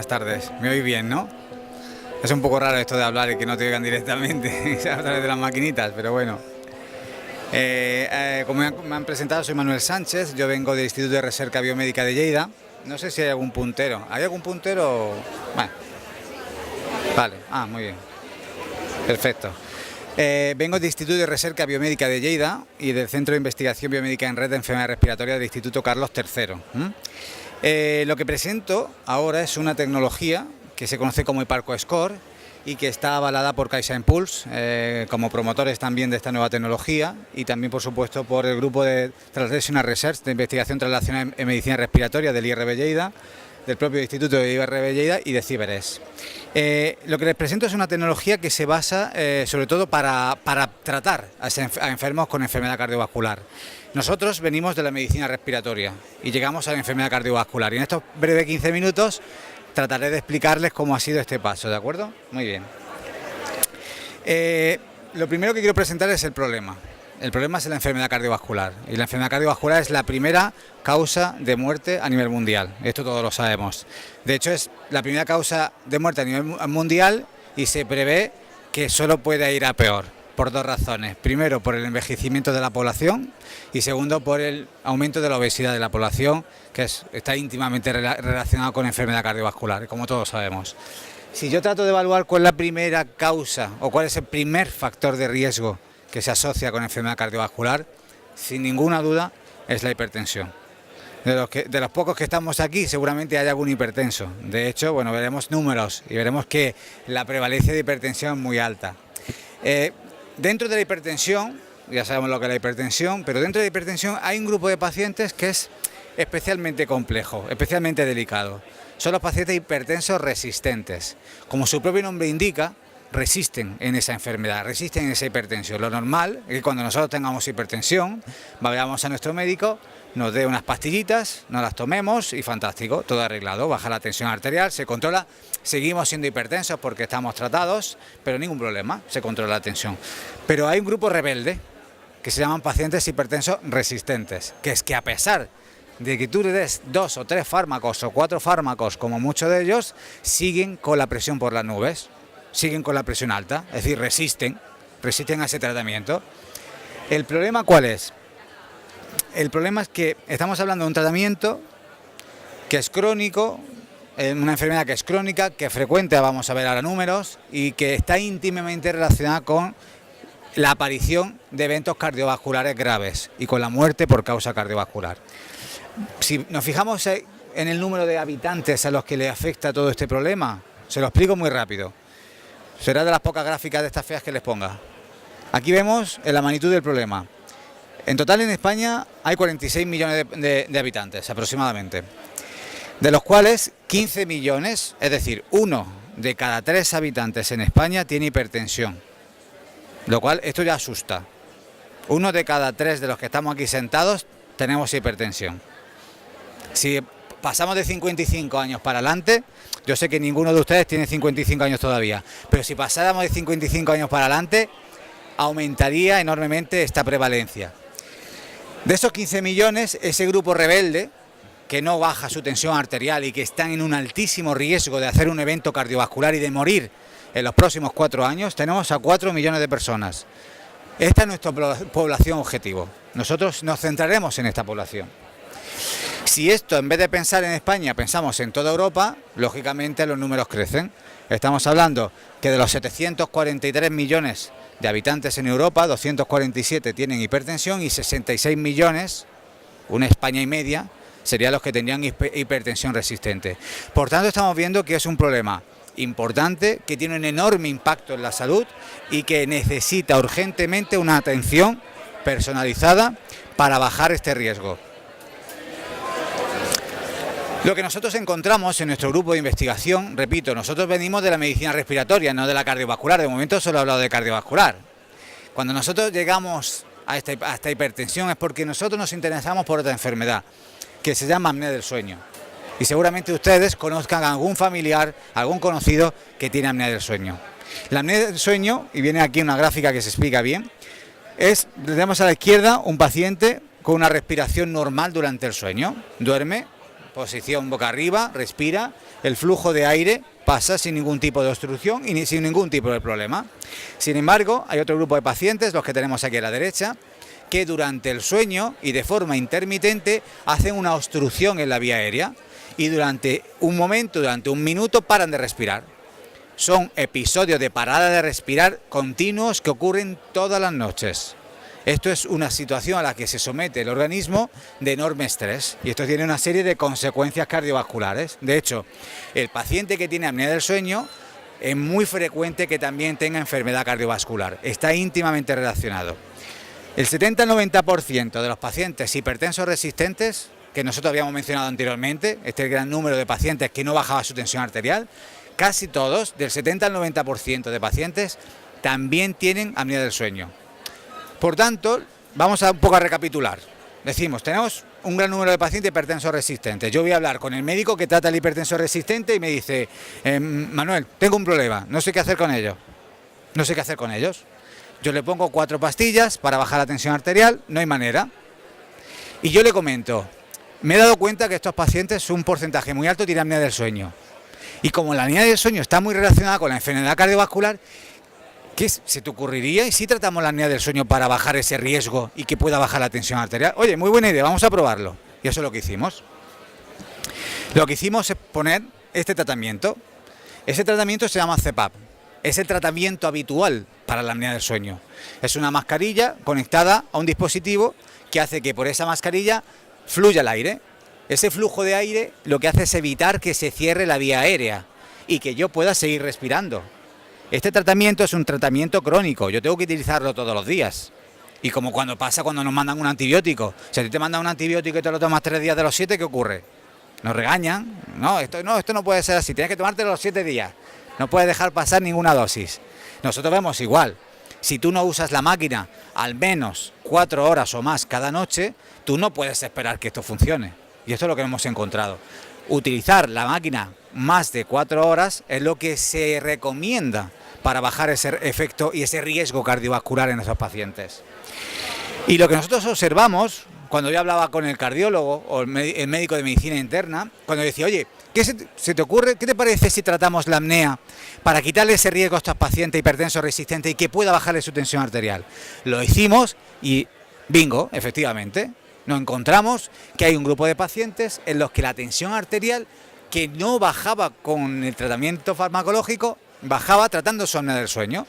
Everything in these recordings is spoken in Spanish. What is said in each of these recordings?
buenas tardes. ¿Me oís bien, no? Es un poco raro esto de hablar y que no te oigan directamente a través de las maquinitas, pero bueno. Como me han presentado, soy Manuel Sánchez, yo vengo del Instituto de Recerca Biomédica de Lleida. No sé si hay algún puntero. ¿Hay algún puntero? Bueno. Vale, muy bien. Perfecto. Vengo del Instituto de Recerca Biomédica de Lleida y del Centro de Investigación Biomédica en Red de Enfermedades Respiratorias del Instituto Carlos III. Lo que presento ahora es una tecnología que se conoce como HiParcoScore y que está avalada por CaixaImpulse como promotores también de esta nueva tecnología y también, por supuesto, por el grupo de Translational Research de Investigación Translacional en Medicina Respiratoria del IRB Lleida, del propio Instituto de IRB Lleida y de CIBERES. Lo que les presento es una tecnología que se basa sobre todo para tratar a enfermos con enfermedad cardiovascular. Nosotros venimos de la medicina respiratoria y llegamos a la enfermedad cardiovascular y en estos breves 15 minutos trataré de explicarles cómo ha sido este paso, ¿de acuerdo? Muy bien. Lo primero que quiero presentar es el problema. El problema es la enfermedad cardiovascular y la enfermedad cardiovascular es la primera causa de muerte a nivel mundial. Esto todos lo sabemos. De hecho, es la primera causa de muerte a nivel mundial y se prevé que solo puede ir a peor por dos razones. Primero, por el envejecimiento de la población y segundo, por el aumento de la obesidad de la población, que está íntimamente relacionado con la enfermedad cardiovascular, como todos sabemos. Si yo trato de evaluar cuál es la primera causa o cuál es el primer factor de riesgo que se asocia con enfermedad cardiovascular, sin ninguna duda es la hipertensión. De los pocos que estamos aquí seguramente hay algún hipertenso. De hecho, bueno, veremos números y veremos que la prevalencia de hipertensión es muy alta. Dentro de la hipertensión, ya sabemos lo que es la hipertensión, pero dentro de la hipertensión hay un grupo de pacientes que es especialmente complejo, especialmente delicado. Son los pacientes hipertensos resistentes. Como su propio nombre indica, resisten en esa enfermedad, resisten en esa hipertensión. Lo normal es que cuando nosotros tengamos hipertensión, vayamos a nuestro médico, nos dé unas pastillitas, nos las tomemos y fantástico, todo arreglado, baja la tensión arterial, se controla, seguimos siendo hipertensos porque estamos tratados, pero ningún problema, se controla la tensión. Pero hay un grupo rebelde que se llaman pacientes hipertensos resistentes, que es que a pesar de que tú le des 2 o 3 fármacos o 4 fármacos, como muchos de ellos, siguen con la presión por las nubes. Siguen con la presión alta, es decir, resisten a ese tratamiento. ¿El problema cuál es? El problema es que estamos hablando de un tratamiento que es crónico, una enfermedad que es crónica, que es frecuente, vamos a ver ahora números, y que está íntimamente relacionada con la aparición de eventos cardiovasculares graves y con la muerte por causa cardiovascular. Si nos fijamos en el número de habitantes a los que le afecta todo este problema, se lo explico muy rápido. Será de las pocas gráficas de estas feas que les ponga. Aquí vemos la magnitud del problema. En total en España hay 46 millones de habitantes aproximadamente, de los cuales 15 millones, es decir, 1 de cada 3 habitantes en España tiene hipertensión, lo cual esto ya asusta. 1 de cada 3 de los que estamos aquí sentados tenemos hipertensión. Si pasamos de 55 años para adelante, yo sé que ninguno de ustedes tiene 55 años todavía, pero si pasáramos de 55 años para adelante, aumentaría enormemente esta prevalencia. De esos 15 millones, ese grupo rebelde, que no baja su tensión arterial y que están en un altísimo riesgo de hacer un evento cardiovascular y de morir en los próximos 4 años, tenemos a 4 millones de personas. Esta es nuestra población objetivo. Nosotros nos centraremos en esta población. Si esto, en vez de pensar en España, pensamos en toda Europa, lógicamente los números crecen. Estamos hablando que de los 743 millones de habitantes en Europa, 247 tienen hipertensión y 66 millones, una España y media, serían los que tendrían hipertensión resistente. Por tanto, estamos viendo que es un problema importante, que tiene un enorme impacto en la salud y que necesita urgentemente una atención personalizada para bajar este riesgo. Lo que nosotros encontramos en nuestro grupo de investigación, repito, nosotros venimos de la medicina respiratoria, no de la cardiovascular, de momento solo he hablado de cardiovascular. Cuando nosotros llegamos a esta hipertensión es porque nosotros nos interesamos por otra enfermedad, que se llama apnea del sueño. Y seguramente ustedes conozcan a algún familiar, algún conocido que tiene apnea del sueño. La apnea del sueño, y viene aquí una gráfica que se explica bien, tenemos a la izquierda un paciente con una respiración normal durante el sueño, duerme posición boca arriba, respira, el flujo de aire pasa sin ningún tipo de obstrucción y sin ningún tipo de problema. Sin embargo, hay otro grupo de pacientes, los que tenemos aquí a la derecha, que durante el sueño y de forma intermitente hacen una obstrucción en la vía aérea y durante un momento, durante un minuto, paran de respirar. Son episodios de parada de respirar continuos que ocurren todas las noches. Esto es una situación a la que se somete el organismo de enorme estrés y esto tiene una serie de consecuencias cardiovasculares. De hecho, el paciente que tiene apnea del sueño es muy frecuente que también tenga enfermedad cardiovascular. Está íntimamente relacionado. El 70-90% de los pacientes hipertensos resistentes, que nosotros habíamos mencionado anteriormente, este es el gran número de pacientes que no bajaba su tensión arterial, casi todos, del 70 al 90% de pacientes, también tienen apnea del sueño. Por tanto, vamos a un poco a recapitular. Decimos, tenemos un gran número de pacientes hipertensos resistentes. Yo voy a hablar con el médico que trata el hipertenso resistente y me dice, Manuel, tengo un problema, no sé qué hacer con ellos. No sé qué hacer con ellos. Yo le pongo 4 pastillas para bajar la tensión arterial, no hay manera. Y yo le comento, me he dado cuenta que estos pacientes, un porcentaje muy alto, tienen apnea del sueño. Y como la apnea del sueño está muy relacionada con la enfermedad cardiovascular, ¿qué se te ocurriría? ¿Y si tratamos la apnea del sueño para bajar ese riesgo y que pueda bajar la tensión arterial? Oye, muy buena idea, vamos a probarlo. Y eso es lo que hicimos. Lo que hicimos es poner este tratamiento. Ese tratamiento se llama CPAP. Es el tratamiento habitual para la apnea del sueño. Es una mascarilla conectada a un dispositivo que hace que por esa mascarilla fluya el aire. Ese flujo de aire lo que hace es evitar que se cierre la vía aérea y que yo pueda seguir respirando. Este tratamiento es un tratamiento crónico, yo tengo que utilizarlo todos los días. Y como cuando nos mandan un antibiótico. Si a ti te mandan un antibiótico y te lo tomas 3 días de los 7, ¿qué ocurre? Nos regañan. Esto no puede ser así, tienes que tomártelo los 7 días. No puedes dejar pasar ninguna dosis. Nosotros vemos igual. Si tú no usas la máquina al menos 4 horas o más cada noche, tú no puedes esperar que esto funcione. Y esto es lo que hemos encontrado. Utilizar la máquina más de 4 horas es lo que se recomienda para bajar ese efecto y ese riesgo cardiovascular en esos pacientes. Y lo que nosotros observamos, cuando yo hablaba con el cardiólogo o el médico de medicina interna, cuando decía, oye, ¿qué se te ocurre? ¿Qué te parece si tratamos la apnea para quitarle ese riesgo a estos pacientes hipertensos resistentes y que pueda bajarle su tensión arterial? Lo hicimos y bingo, efectivamente. Nos encontramos que hay un grupo de pacientes en los que la tensión arterial, que no bajaba con el tratamiento farmacológico, bajaba tratando su apnea del sueño.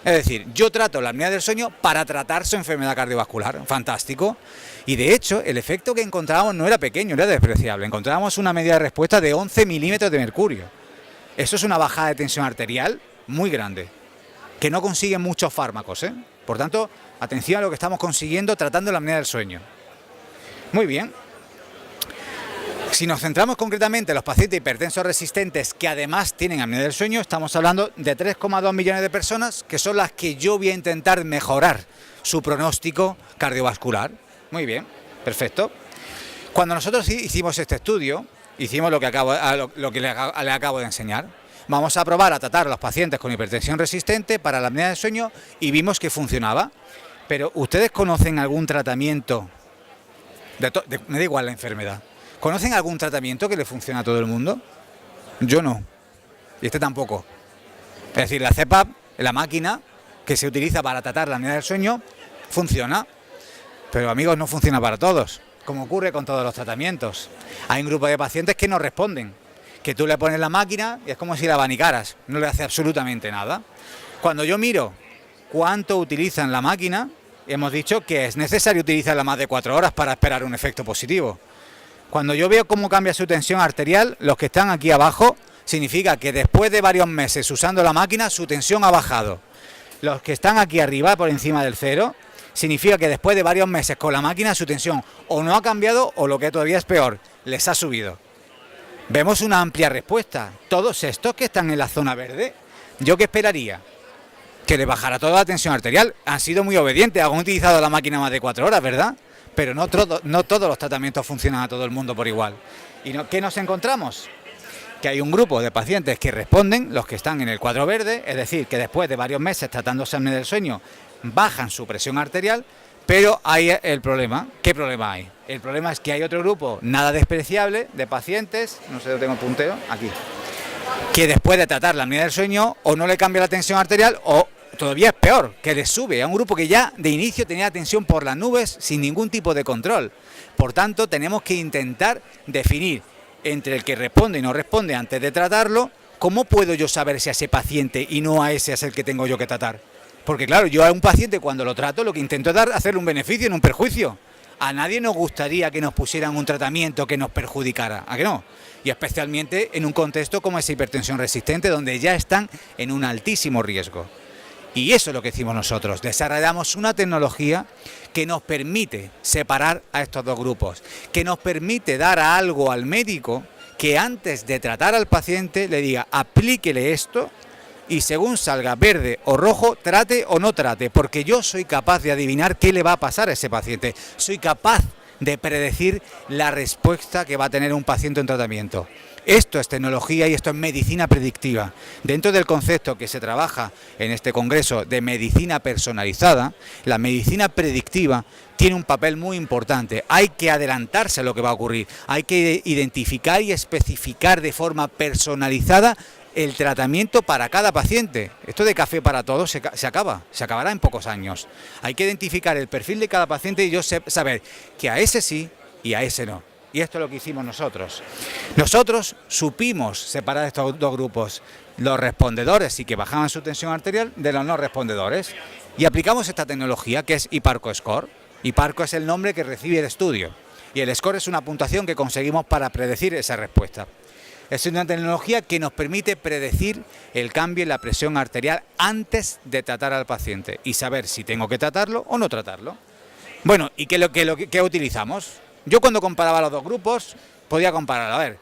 Es decir, yo trato la apnea del sueño para tratar su enfermedad cardiovascular. Fantástico. Y de hecho, el efecto que encontrábamos no era pequeño, era despreciable. Encontrábamos una media de respuesta de 11 milímetros de mercurio. Eso es una bajada de tensión arterial muy grande, que no consiguen muchos fármacos, ¿eh? Por tanto, atención a lo que estamos consiguiendo tratando la apnea del sueño. Muy bien. Si nos centramos concretamente en los pacientes hipertensos resistentes que además tienen apnea del sueño, estamos hablando de 3,2 millones de personas que son las que yo voy a intentar mejorar su pronóstico cardiovascular. Muy bien, perfecto. Cuando nosotros hicimos este estudio, hicimos lo que le acabo de enseñar. Vamos a probar a tratar a los pacientes con hipertensión resistente para la apnea del sueño y vimos que funcionaba. Pero ¿ustedes conocen algún tratamiento? Me da igual la enfermedad. ¿Conocen algún tratamiento que le funcione a todo el mundo? Yo no. Y este tampoco. Es decir, la CPAP, la máquina que se utiliza para tratar la apnea del sueño, funciona. Pero amigos, no funciona para todos, como ocurre con todos los tratamientos. Hay un grupo de pacientes que no responden, que tú le pones la máquina y es como si la abanicaras, no le hace absolutamente nada. Cuando yo miro cuánto utilizan la máquina, hemos dicho que es necesario utilizarla más de 4 horas para esperar un efecto positivo. Cuando yo veo cómo cambia su tensión arterial, los que están aquí abajo, significa que después de varios meses usando la máquina, su tensión ha bajado. Los que están aquí arriba, por encima del 0, significa que después de varios meses con la máquina, su tensión o no ha cambiado o lo que todavía es peor, les ha subido. Vemos una amplia respuesta. Todos estos que están en la zona verde, ¿yo qué esperaría? Que les bajara toda la tensión arterial. Han sido muy obedientes, han utilizado la máquina más de 4 horas, ¿verdad? Pero no todos los tratamientos funcionan a todo el mundo por igual. ¿Y qué nos encontramos? Que hay un grupo de pacientes que responden, los que están en el cuadro verde, es decir, que después de varios meses tratándose apnea del sueño, bajan su presión arterial, Pero hay el problema. ¿Qué problema hay? El problema es que hay otro grupo nada despreciable de pacientes, no sé, yo tengo el puntero, aquí, que después de tratar la apnea del sueño o no le cambia la tensión arterial o todavía es peor, que le sube a un grupo que ya de inicio tenía la tensión por las nubes sin ningún tipo de control. Por tanto, tenemos que intentar definir entre el que responde y no responde antes de tratarlo. ¿Cómo puedo yo saber si a ese paciente y no a ese es el que tengo yo que tratar? Porque claro, yo a un paciente cuando lo trato lo que intento es hacerle un beneficio, no un perjuicio. A nadie nos gustaría que nos pusieran un tratamiento que nos perjudicara, ¿a que no? Y especialmente en un contexto como esa hipertensión resistente, donde ya están en un altísimo riesgo. Y eso es lo que hicimos nosotros, desarrollamos una tecnología que nos permite separar a estos dos grupos, que nos permite dar algo al médico que antes de tratar al paciente le diga aplíquele esto y según salga verde o rojo, trate o no trate, porque yo soy capaz de adivinar qué le va a pasar a ese paciente, soy capaz de predecir la respuesta que va a tener un paciente en tratamiento. Esto es tecnología y esto es medicina predictiva. Dentro del concepto que se trabaja en este congreso de medicina personalizada, la medicina predictiva tiene un papel muy importante. Hay que adelantarse a lo que va a ocurrir, hay que identificar y especificar de forma personalizada el tratamiento para cada paciente. Esto de café para todos se acabará en pocos años. Hay que identificar el perfil de cada paciente y yo saber que a ese sí y a ese no. Y esto es lo que hicimos nosotros. Nosotros supimos separar estos dos grupos, los respondedores y que bajaban su tensión arterial de los no respondedores. Y aplicamos esta tecnología que es IPARCO Score. IPARCO es el nombre que recibe el estudio. Y el score es una puntuación que conseguimos para predecir esa respuesta. Es una tecnología que nos permite predecir el cambio en la presión arterial antes de tratar al paciente y saber si tengo que tratarlo o no tratarlo. Bueno, ¿y qué utilizamos? Yo cuando comparaba los dos grupos podía comparar, a ver,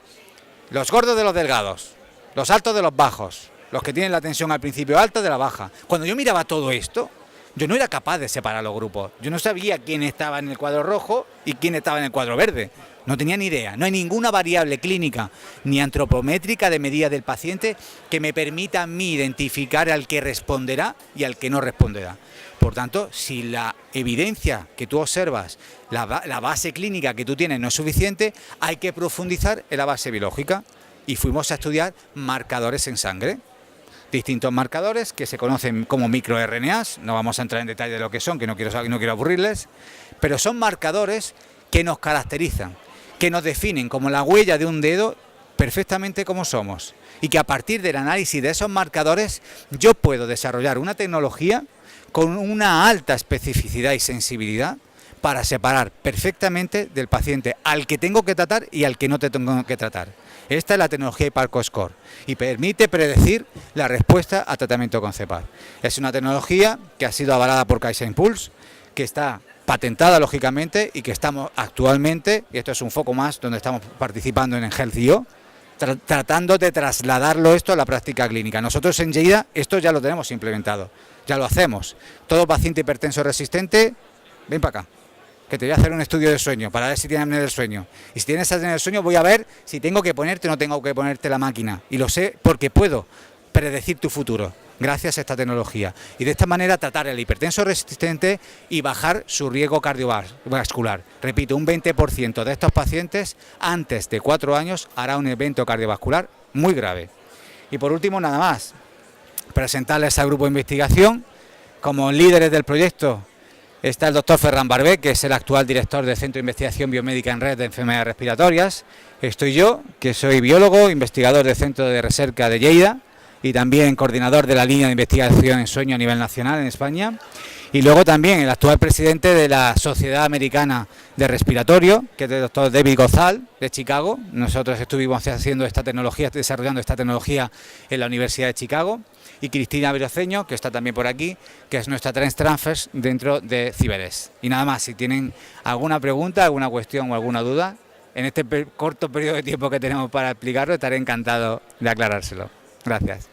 los gordos de los delgados, los altos de los bajos, los que tienen la tensión al principio alta de la baja. Cuando yo miraba todo esto, yo no era capaz de separar los grupos. Yo no sabía quién estaba en el cuadro rojo y quién estaba en el cuadro verde. No tenía ni idea. No hay ninguna variable clínica ni antropométrica de medida del paciente que me permita a mí identificar al que responderá y al que no responderá. Por tanto, si la evidencia que tú observas, la base clínica que tú tienes no es suficiente, hay que profundizar en la base biológica. Y fuimos a estudiar marcadores en sangre. Distintos marcadores que se conocen como microRNAs, no vamos a entrar en detalle de lo que son, que no quiero aburrirles, pero son marcadores que nos caracterizan, que nos definen como la huella de un dedo perfectamente como somos y que a partir del análisis de esos marcadores yo puedo desarrollar una tecnología con una alta especificidad y sensibilidad para separar perfectamente del paciente al que tengo que tratar y al que no te tengo que tratar. Esta es la tecnología IPARCO Score y permite predecir la respuesta a tratamiento con CEPAP. Es una tecnología que ha sido avalada por CaixaImpulse, que está patentada lógicamente y que estamos actualmente, y esto es un foco más donde estamos participando en Health.io, tratando de trasladarlo esto a la práctica clínica. Nosotros en Lleida esto ya lo tenemos implementado, ya lo hacemos. Todo paciente hipertenso resistente, ven para acá, que te voy a hacer un estudio de sueño para ver si tienes apnea del sueño. Y si tienes apnea del sueño voy a ver si tengo que ponerte o no tengo que ponerte la máquina. Y lo sé porque puedo predecir tu futuro gracias a esta tecnología. Y de esta manera tratar el hipertenso resistente y bajar su riesgo cardiovascular. Repito, un 20% de estos pacientes antes de 4 años hará un evento cardiovascular muy grave. Y por último, nada más, presentarles al grupo de investigación como líderes del proyecto. Está el doctor Ferran Barbé, que es el actual director del Centro de Investigación Biomédica en Red de Enfermedades Respiratorias. Estoy yo, que soy biólogo, investigador del Centro de Recerca de Lleida y también coordinador de la línea de investigación en sueño a nivel nacional en España. Y luego también el actual presidente de la Sociedad Americana de Respiratorio, que es el doctor David Gozal, de Chicago. Nosotros estuvimos haciendo esta tecnología, desarrollando esta tecnología en la Universidad de Chicago. Y Cristina Viroceño, que está también por aquí, que es nuestra Trend Transfers dentro de Ciberes. Y nada más, si tienen alguna pregunta, alguna cuestión o alguna duda, en este corto periodo de tiempo que tenemos para explicarlo, estaré encantado de aclarárselo. Gracias.